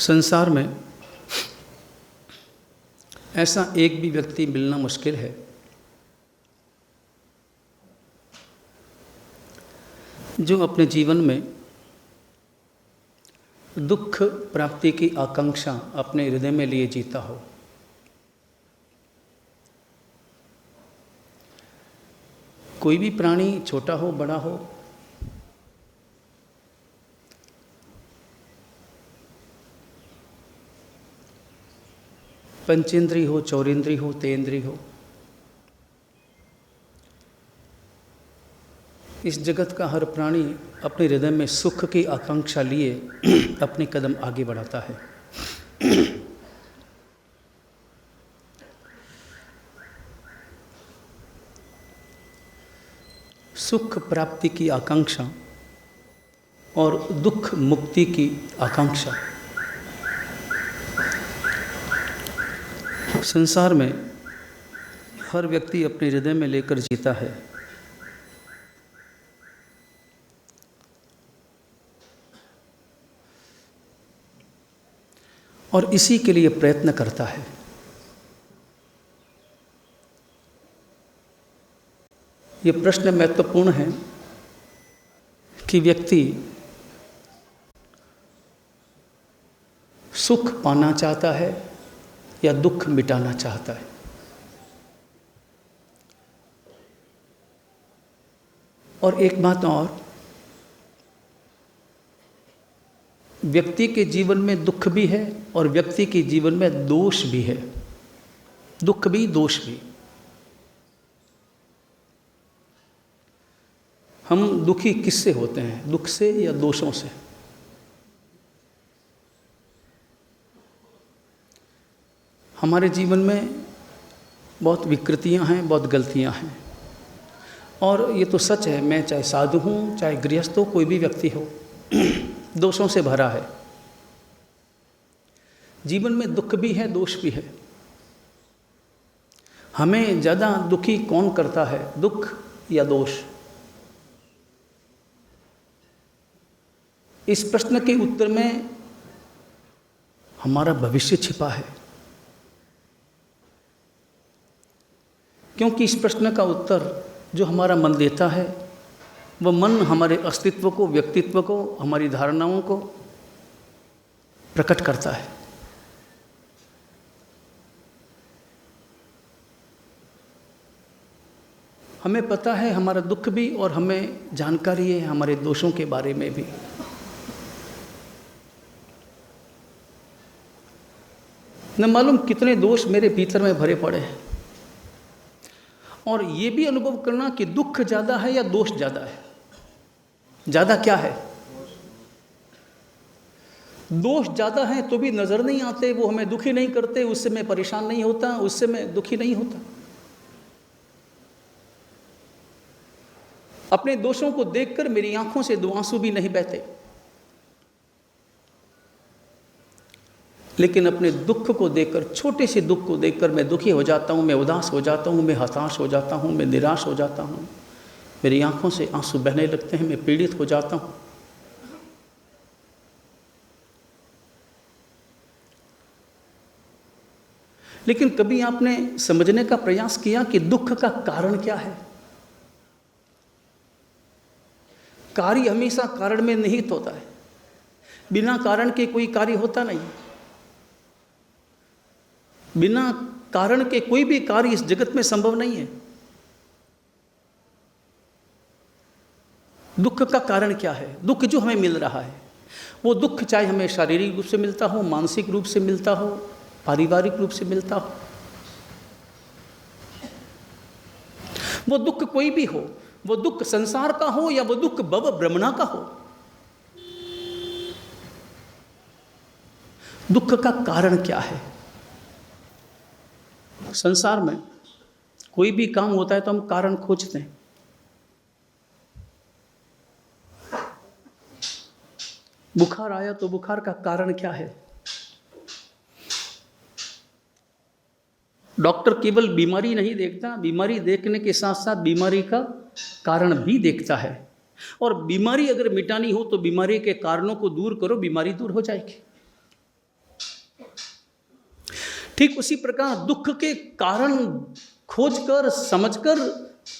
संसार में ऐसा एक भी व्यक्ति मिलना मुश्किल है जो अपने जीवन में दुख प्राप्ति की आकांक्षा अपने हृदय में लिए जीता हो। कोई भी प्राणी छोटा हो बड़ा हो, पंचेंद्री हो, चौरेंद्री हो, तेंद्री हो, इस जगत का हर प्राणी अपने हृदय में सुख की आकांक्षा लिए अपने कदम आगे बढ़ाता है। सुख प्राप्ति की आकांक्षा और दुख मुक्ति की आकांक्षा संसार में हर व्यक्ति अपने हृदय में लेकर जीता है। और इसी के लिए प्रयत्न करता है। ये प्रश्न महत्वपूर्ण है कि व्यक्ति सुख पाना चाहता है या दुख मिटाना चाहता है। और एक बात और, व्यक्ति के जीवन में दुख भी है और व्यक्ति के जीवन में दोष भी है। दुख भी दोष भी। हम दुखी किससे होते हैं? दुख से या दोषों से? हमारे जीवन में बहुत विकृतियां हैं, बहुत गलतियां हैं। और ये तो सच है, मैं चाहे साधु हूँ, चाहे गृहस्थ हो, कोई भी व्यक्ति हो, दोषों से भरा है। जीवन में दुख भी है, दोष भी है। हमें ज़्यादा दुखी कौन करता है, दुख या दोष? इस प्रश्न के उत्तर में हमारा भविष्य छिपा है, क्योंकि इस प्रश्न का उत्तर जो हमारा मन देता है, वह मन हमारे अस्तित्व को, व्यक्तित्व को, हमारी धारणाओं को प्रकट करता है। हमें पता है हमारा दुख भी, और हमें जानकारी है हमारे दोषों के बारे में भी। न मालूम कितने दोष मेरे भीतर में भरे पड़े हैं। और ये भी अनुभव करना कि दुख ज़्यादा है या दोष ज़्यादा है। ज़्यादा क्या है? दोष ज़्यादा है तो भी नज़र नहीं आते, वो हमें दुखी नहीं करते, उससे मैं परेशान नहीं होता, उससे मैं दुखी नहीं होता। अपने दोषों को देखकर मेरी आंखों से दो आंसू भी नहीं बहते, लेकिन अपने दुख को देखकर, छोटे से दुख को देखकर मैं दुखी हो जाता हूँ, मैं उदास हो जाता हूँ, मैं हताश हो जाता हूँ, मैं निराश हो जाता हूँ, मेरी आंखों से आंसू बहने लगते हैं, मैं पीड़ित हो जाता हूँ। लेकिन कभी आपने समझने का प्रयास किया कि दुख का कारण क्या है? कार्य हमेशा कारण में निहित होता है। बिना कारण के कोई कार्य होता नहीं। बिना कारण के कोई भी कार्य इस जगत में संभव नहीं है। दुख का कारण क्या है? दुख जो हमें मिल रहा है, वो दुख चाहे हमें शारीरिक रूप से मिलता हो, मानसिक रूप से मिलता हो, पारिवारिक रूप से मिलता हो, वो दुख कोई भी हो, वो दुख संसार का हो या वो दुख भव ब्रह्मणा का हो, दुख का कारण क्या है? संसार में कोई भी काम होता है तो हम कारण खोजते हैं। बुखार आया तो बुखार का कारण क्या है? डॉक्टर केवल बीमारी नहीं देखता, बीमारी देखने के साथ साथ बीमारी का कारण भी देखता है। और बीमारी अगर मिटानी हो तो बीमारी के कारणों को दूर करो, बीमारी दूर हो जाएगी। ठीक उसी प्रकार दुख के कारण खोजकर समझकर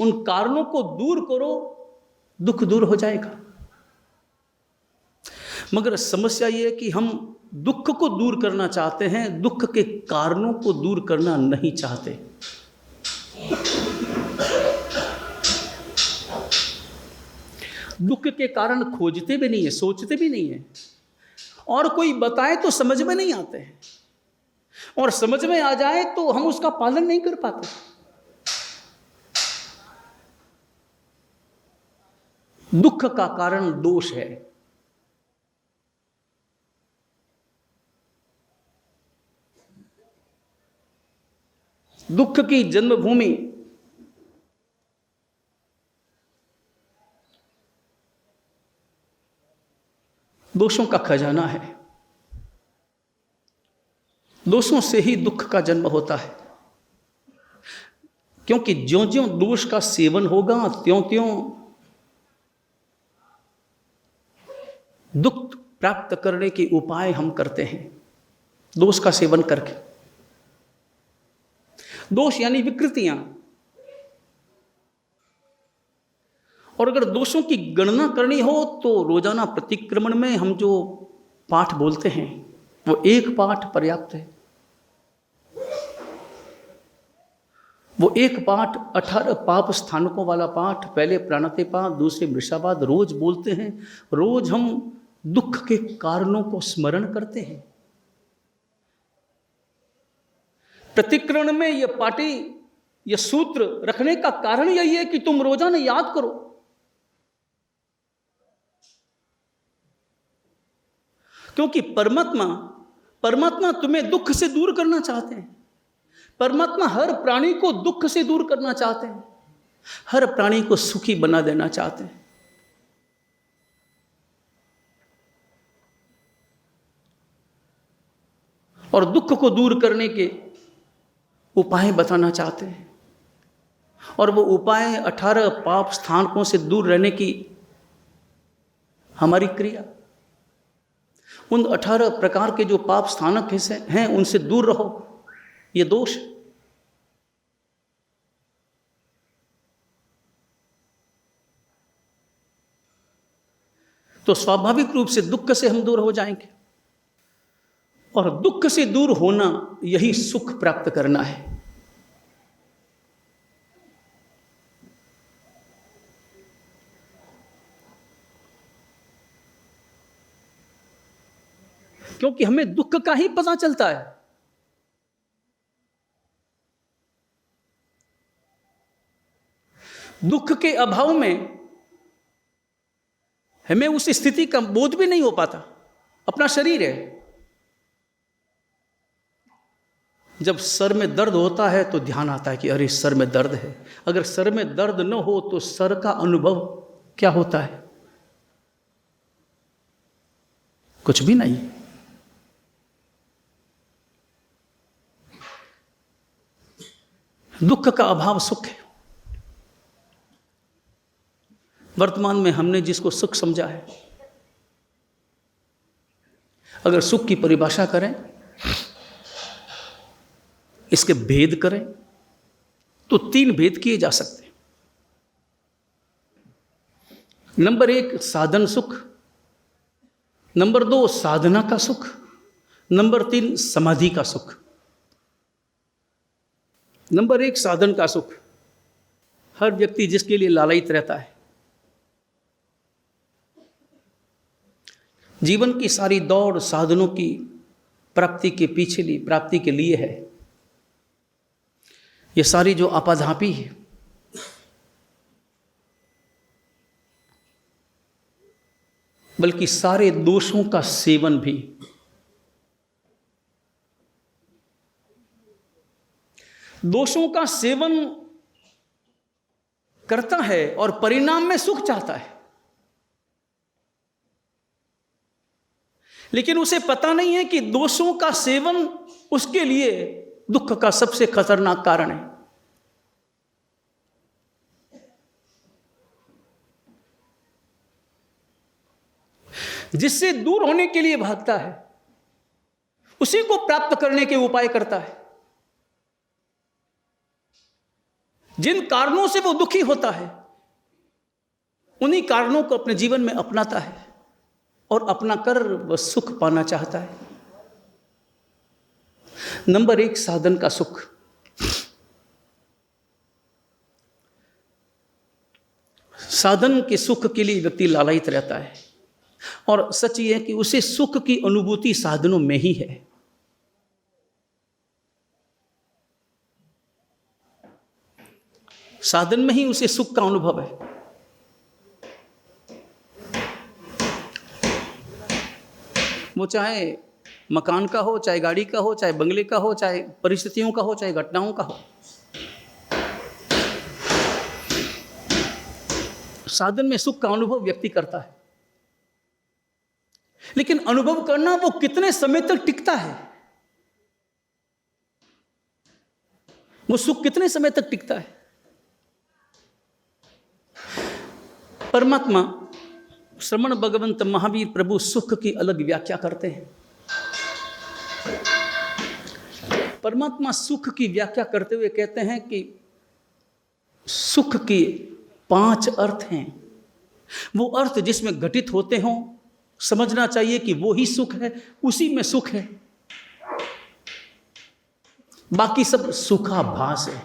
उन कारणों को दूर करो, दुख दूर हो जाएगा। मगर समस्या ये है कि हम दुख को दूर करना चाहते हैं, दुख के कारणों को दूर करना नहीं चाहते। दुख के कारण खोजते भी नहीं है, सोचते भी नहीं है, और कोई बताए तो समझ में नहीं आते हैं, और समझ में आ जाए तो हम उसका पालन नहीं कर पाते। दुख का कारण दोष है। दुख की जन्मभूमि दोषों का खजाना है। दोषों से ही दुख का जन्म होता है, क्योंकि ज्यों-ज्यों दोष का सेवन होगा त्यों-त्यों दुख प्राप्त करने के उपाय हम करते हैं, दोष का सेवन करके। दोष यानी विकृतियां, और अगर दोषों की गणना करनी हो तो रोजाना प्रतिक्रमण में हम जो पाठ बोलते हैं वो एक पाठ पर्याप्त है। वो एक पाठ 18 पाप स्थानकों वाला पाठ, पहले प्राणातिपात, दूसरे मृषावाद, रोज बोलते हैं। रोज हम दुख के कारणों को स्मरण करते हैं। प्रतिक्रमण में यह पाठी, यह सूत्र रखने का कारण यही है कि तुम रोजाना याद करो। क्योंकि परमात्मा तुम्हें दुख से दूर करना चाहते हैं। परमात्मा हर प्राणी को दुख से दूर करना चाहते हैं, हर प्राणी को सुखी बना देना चाहते हैं। और दुख को दूर करने के उपाय बताना चाहते हैं, और वो उपाय 18 पाप स्थानकों से दूर रहने की हमारी क्रिया। उन 18 प्रकार के जो पाप स्थानक हैं उनसे दूर रहो, ये दोष। तो स्वाभाविक रूप से दुख से हम दूर हो जाएंगे, और दुख से दूर होना यही सुख प्राप्त करना है। क्योंकि हमें दुख का ही पता चलता है। दुख के अभाव में हमें उस स्थिति का बोध भी नहीं हो पाता। अपना शरीर है, जब सर में दर्द होता है तो ध्यान आता है कि अरे सर में दर्द है। अगर सर में दर्द न हो तो सर का अनुभव क्या होता है? कुछ भी नहीं। दुख का अभाव सुख है। वर्तमान में हमने जिसको सुख समझा है, अगर सुख की परिभाषा करें, इसके भेद करें, तो 3 भेद किए जा सकते हैं। नंबर 1 साधन सुख, नंबर 2 साधना का सुख, नंबर 3 समाधि का सुख। नंबर 1 साधन का सुख। हर व्यक्ति जिसके लिए लालायित रहता है, जीवन की सारी दौड़ साधनों की प्राप्ति के लिए है। ये सारी जो आपाधापी है, बल्कि सारे दोषों का सेवन भी, दोषों का सेवन करता है और परिणाम में सुख चाहता है, लेकिन उसे पता नहीं है कि दोषों का सेवन उसके लिए दुख का सबसे खतरनाक कारण है। जिससे दूर होने के लिए भागता है, उसी को प्राप्त करने के उपाय करता है। जिन कारणों से वो दुखी होता है, उन्हीं कारणों को अपने जीवन में अपनाता है और अपना कर वह सुख पाना चाहता है। नंबर 1, साधन का सुख। साधन के सुख के लिए व्यक्ति लालायित रहता है, और सच ये है कि उसे सुख की अनुभूति साधनों में ही है। साधन में ही उसे सुख का अनुभव है। वो चाहे मकान का हो, चाहे गाड़ी का हो, चाहे बंगले का हो, चाहे परिस्थितियों का हो, चाहे घटनाओं का हो, साधन में सुख का अनुभव व्यक्ति करता है। लेकिन अनुभव करना वो कितने समय तक टिकता है, वो सुख कितने समय तक टिकता है? परमात्मा श्रमण भगवंत महावीर प्रभु सुख की अलग व्याख्या करते हैं। परमात्मा सुख की व्याख्या करते हुए कहते हैं कि सुख के 5 अर्थ हैं। वो अर्थ जिसमें घटित होते हों, समझना चाहिए कि वो ही सुख है, उसी में सुख है। बाकी सब सुखाभास है।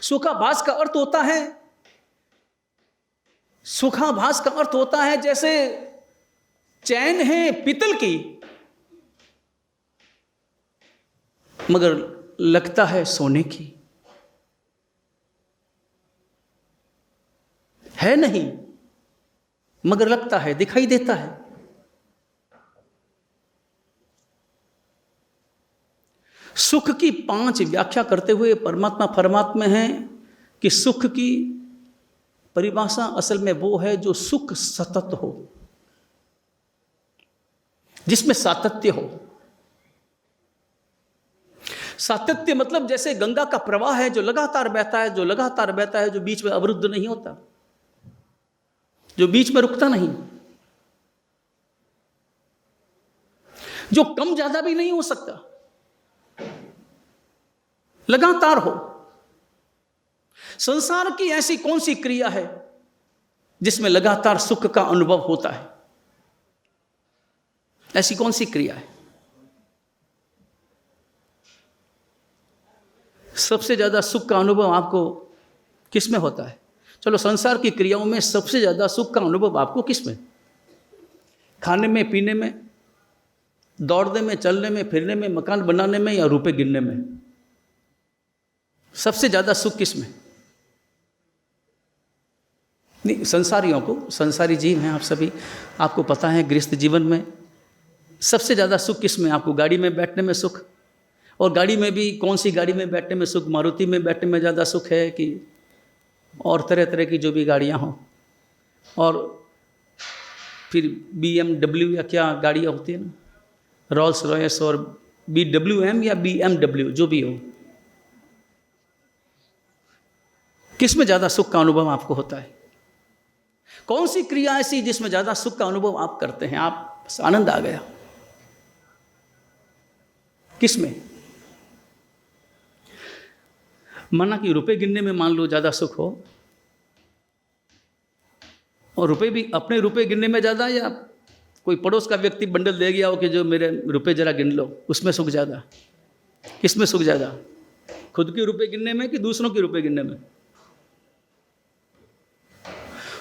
सुखाभास का अर्थ होता है, सुखाभास का अर्थ होता है जैसे चैन है पीतल की, मगर लगता है सोने की, है नहीं मगर लगता है, दिखाई देता है। सुख की 5 व्याख्या करते हुए परमात्मा फरमात्मा है कि सुख की परिभाषा असल में वो है जो सुख सतत हो, जिसमें सातत्य हो। सातत्य मतलब जैसे गंगा का प्रवाह है जो लगातार बहता है, जो लगातार बहता है, जो बीच में अवरुद्ध नहीं होता, जो बीच में रुकता नहीं, जो कम ज्यादा भी नहीं हो सकता, लगातार हो। संसार की ऐसी कौन सी क्रिया है जिसमें लगातार सुख का अनुभव होता है? ऐसी कौन सी क्रिया है? सबसे ज्यादा सुख का अनुभव आपको किस में होता है? चलो, संसार की क्रियाओं में सबसे ज्यादा सुख का अनुभव आपको किस में? खाने में, पीने में, दौड़ने में, चलने में, फिरने में, मकान बनाने में, या रुपए गिनने में? सबसे ज्यादा सुख किस में? नहीं, संसारियों को, संसारी जीव हैं आप सभी, आपको पता है गृहस्थ जीवन में सबसे ज़्यादा सुख किस में? आपको गाड़ी में बैठने में सुख, और गाड़ी में भी कौन सी गाड़ी में बैठने में सुख? मारुति में बैठने में ज़्यादा सुख है कि और तरह तरह की जो भी गाड़ियाँ हों, और फिर BMW या क्या गाड़ियाँ होती हैं ना, रोल्स रॉयस और BWM या BMW, जो भी हो, किस में ज़्यादा सुख का अनुभव आपको होता है? कौन सी क्रिया ऐसी जिसमें ज़्यादा सुख का अनुभव आप करते हैं? आप बस आनंद आ गया, किस में? माना कि रुपए गिनने में मान लो ज़्यादा सुख हो, और रुपए भी अपने रुपए गिनने में ज़्यादा, या कोई पड़ोस का व्यक्ति बंडल दे गया हो कि जो मेरे रुपए जरा गिन लो, उसमें सुख ज़्यादा? किस में सुख ज़्यादा? खुद के रुपए गिनने में कि दूसरों के रुपए गिनने में?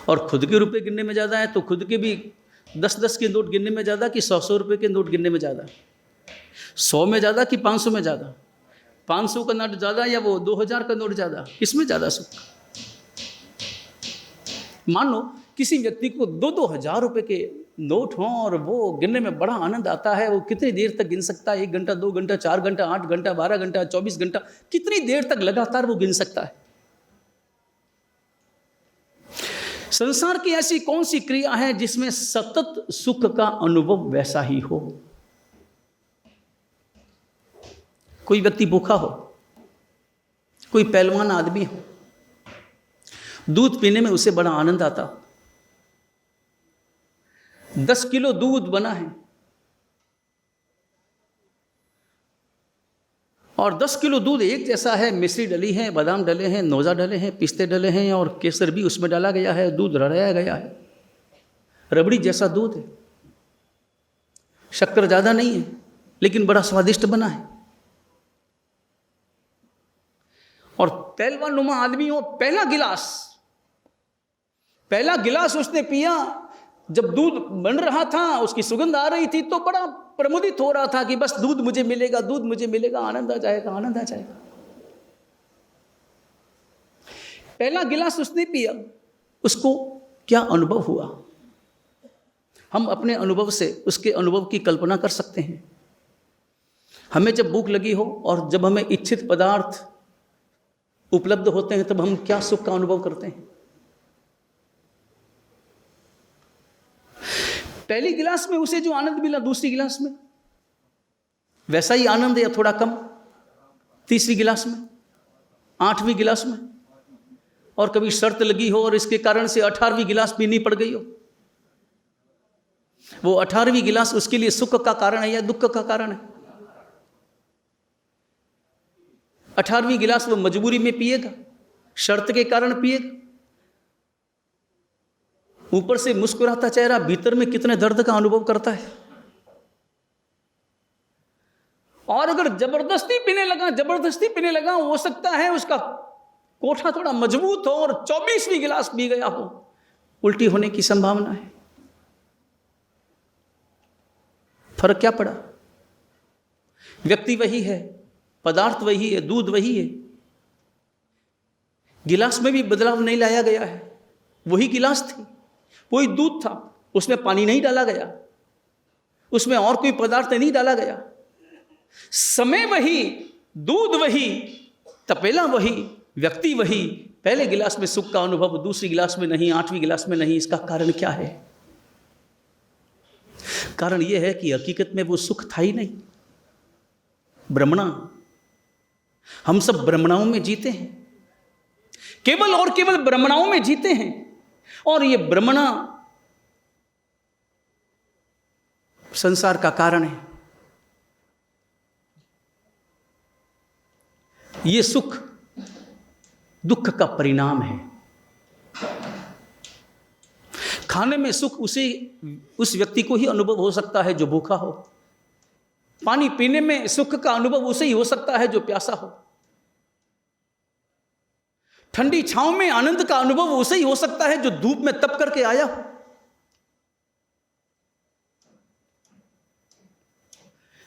और खुद के रुपए गिनने में ज़्यादा है तो खुद के भी 10-10 के नोट गिनने में ज़्यादा कि 100-100 रुपये के नोट गिनने में ज़्यादा? 100 में ज़्यादा कि 500 में ज़्यादा? 500 का नोट ज़्यादा या वो 2000 का नोट ज़्यादा? किसमें ज़्यादा सुख? मान लो किसी व्यक्ति को 2-2 हज़ार रुपये के नोट हों और वो गिनने में बड़ा आनंद आता है, वो कितनी देर तक गिन सकता है? 1 घंटा, 2 घंटा, 4 घंटा, 8 घंटा, 12 घंटा, 24 घंटा, कितनी देर तक लगातार वो गिन सकता है? संसार की ऐसी कौन सी क्रिया है जिसमें सतत सुख का अनुभव वैसा ही हो? कोई व्यक्ति भूखा हो, कोई पहलवान आदमी हो, दूध पीने में उसे बड़ा आनंद आता, 10 किलो दूध बना है और 10 किलो दूध एक जैसा है, मिश्री डली है, बादाम डले हैं, नोज़ा डले हैं, पिस्ते डले हैं और केसर भी उसमें डाला गया है, दूध रड़ाया गया है, रबड़ी जैसा दूध है, शक्कर ज़्यादा नहीं है लेकिन बड़ा स्वादिष्ट बना है। और तैलवा नुमा आदमी हो, पहला गिलास उसने पिया, जब दूध बन रहा था, उसकी सुगंध आ रही थी तो बड़ा प्रमुदित हो रहा था कि बस दूध मुझे मिलेगा, दूध मुझे मिलेगा, आनंद आ जाएगा, आनंद आ जाएगा। पहला गिलास उसने पिया, उसको क्या अनुभव हुआ, हम अपने अनुभव से उसके अनुभव की कल्पना कर सकते हैं। हमें जब भूख लगी हो और जब हमें इच्छित पदार्थ उपलब्ध होते हैं तब हम क्या सुख का अनुभव करते हैं। पहली गिलास में उसे जो आनंद मिला, दूसरी गिलास में वैसा ही आनंद या थोड़ा कम, तीसरी गिलास में, 8वीं गिलास में, और कभी शर्त लगी हो और इसके कारण से 18वीं गिलास पीनी पड़ गई हो। वो 18वीं गिलास उसके लिए सुख का कारण है या दुख का कारण है? 18वीं गिलास वो मजबूरी में पिएगा, शर्त के कारण पिएगा। ऊपर से मुस्कुराता चेहरा, भीतर में कितने दर्द का अनुभव करता है। और अगर जबरदस्ती पीने लगा, हो सकता है उसका कोठा थोड़ा मजबूत हो और 24वीं गिलास पी गया हो, उल्टी होने की संभावना है। फर्क क्या पड़ा? व्यक्ति वही है, पदार्थ वही है, दूध वही है, गिलास में भी बदलाव नहीं लाया गया है। वही गिलास थी, वही दूध था, उसमें पानी नहीं डाला गया, उसमें और कोई पदार्थ नहीं डाला गया। समय वही, दूध वही, तपेला वही, व्यक्ति वही। पहले गिलास में सुख का अनुभव, दूसरी गिलास में नहीं, 8वीं गिलास में नहीं। इसका कारण क्या है? कारण यह है कि हकीकत में वो सुख था ही नहीं, भ्रमणा। हम सब भ्रमणाओं में जीते हैं, केवल और केवल भ्रमणाओं में जीते हैं। और ये भ्रमणा संसार का कारण है। ये सुख दुख का परिणाम है। खाने में सुख उस व्यक्ति को ही अनुभव हो सकता है जो भूखा हो। पानी पीने में सुख का अनुभव उसे ही हो सकता है जो प्यासा हो। ठंडी छांव में आनंद का अनुभव उसे ही हो सकता है जो धूप में तप करके आया हो।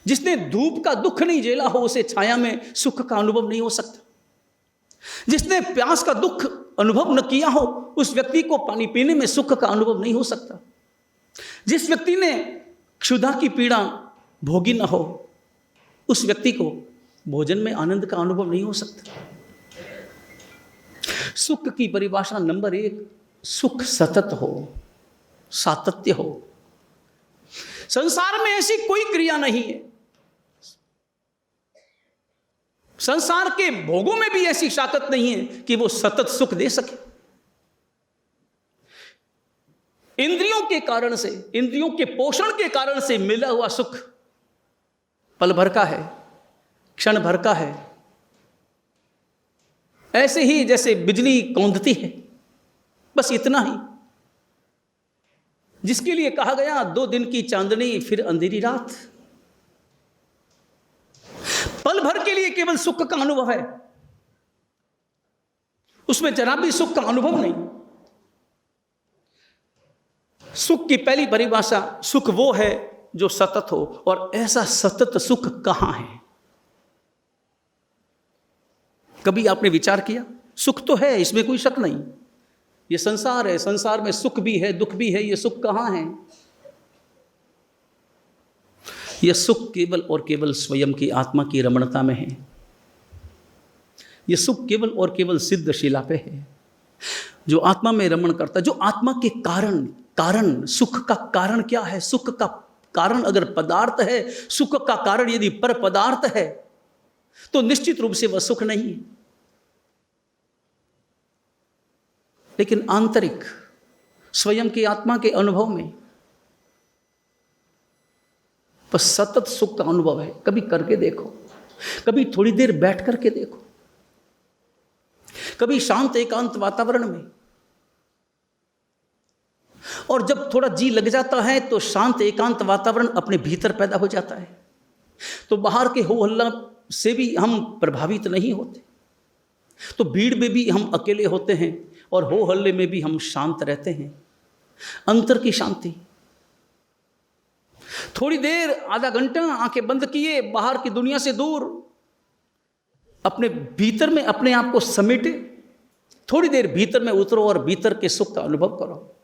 जिसने धूप का दुख नहीं झेला हो उसे छाया में सुख का अनुभव नहीं हो सकता। जिसने प्यास का दुख अनुभव न किया हो उस व्यक्ति को पानी पीने में सुख का अनुभव नहीं हो सकता। जिस व्यक्ति ने क्षुधा की पीड़ा भोगी न हो उस व्यक्ति को भोजन में आनंद का अनुभव नहीं हो सकता। सुख की परिभाषा नंबर 1, सुख सतत हो, सातत्य हो। संसार में ऐसी कोई क्रिया नहीं है, संसार के भोगों में भी ऐसी ताकत नहीं है कि वो सतत सुख दे सके। इंद्रियों के कारण से, इंद्रियों के पोषण के कारण से मिला हुआ सुख पल भर का है, क्षण भर का है। ऐसे ही जैसे बिजली कौंधती है, बस इतना ही। जिसके लिए कहा गया 2 दिन की चांदनी फिर अंधेरी रात। पल भर के लिए केवल सुख का अनुभव है, उसमें जरा भी सुख का अनुभव नहीं। सुख की पहली परिभाषा, सुख वो है जो सतत हो। और ऐसा सतत सुख कहां है? कभी आपने विचार किया? सुख तो है, इसमें कोई शक नहीं। ये संसार है, संसार में सुख भी है, दुख भी है। ये सुख कहां है? यह सुख केवल और केवल स्वयं की आत्मा की रमणता में है। यह सुख केवल और केवल सिद्ध शिला पे है। जो आत्मा में रमण करता है, जो आत्मा के कारण सुख का कारण क्या है? सुख का कारण अगर पदार्थ है, सुख का कारण यदि पर पदार्थ है तो निश्चित रूप से वह सुख नहीं है। लेकिन आंतरिक स्वयं की आत्मा के अनुभव में बस सतत सुख का अनुभव है। कभी करके देखो, कभी थोड़ी देर बैठ करके देखो, कभी शांत एकांत वातावरण में। और जब थोड़ा जी लग जाता है तो शांत एकांत वातावरण अपने भीतर पैदा हो जाता है, तो बाहर के हो हल्ला से भी हम प्रभावित नहीं होते। तो भीड़ में भी हम अकेले होते हैं और हो हल्ले में भी हम शांत रहते हैं। अंतर की शांति। थोड़ी देर, आधा घंटा आंखें बंद किए, बाहर की दुनिया से दूर, अपने भीतर में अपने आप को समेटे, थोड़ी देर भीतर में उतरो और भीतर के सुख का अनुभव करो।